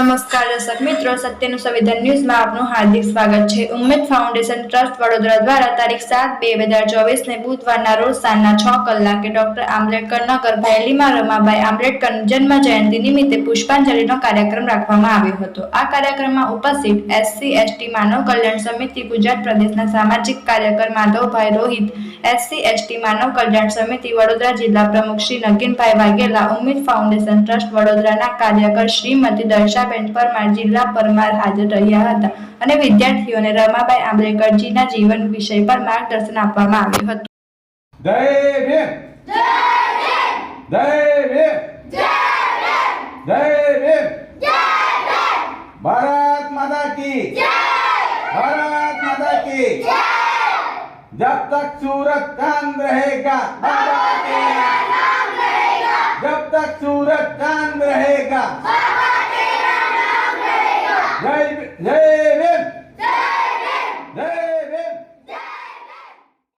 નમસ્કાર દર્શક મિત્રો, સત્યનું સંવિધાન ન્યૂઝમાં આપનું હાર્દિક સ્વાગત છે। ઉમ્મેદ ફાઉન્ડેશન ટ્રસ્ટ વડોદરા દ્વારા તારીખ 7/2/2024 ને બુધવારના રોજ સાંજના 6 કલાકે ડોક્ટર આંબેડકર નગર ભૈલીમાં રમાબાઈ આંબેડકરની જન્મ જયંતિ નિમિત્તે પુષ્પાંજલિનો કાર્યક્રમ રાખવામાં આવ્યો હતો। આ કાર્યક્રમમાં ઉપસ્થિત SC/ST માનવ કલ્યાણ સમિતિ ગુજરાત પ્રદેશના સામાજિક કાર્યકર માધવભાઈ રોહિત, SC/ST માનવ કલ્યાણ સમિતિ વડોદરા જિલ્લા પ્રમુખ શ્રી નગીનભાઈ વાઘેલા, ઉમ્મેદ ફાઉન્ડેશન ટ્રસ્ટ વડોદરાના કાર્યકર શ્રીમતી દર્શાબેન પરમાર, જિલ્લા પરમાર હાજર રહ્યા હતા અને વિદ્યાર્થીઓને રમાબાઈ આંબેડકરજીના જીવન વિષય પર માર્ગદર્શન આપવામાં આવ્યું હતું। જય ભીમ, જય ભીમ, જય ભીમ, જય ભીમ, જય ભીમ, જય ભીમ। ભારત માતા की जय, भारत माता की जय। जब तक सूरज चांद रहेगा बाबा तेरा नाम रहेगा, जब तक सूरज चांद रहेगा बाबा तेरा नाम रहेगा। जय जय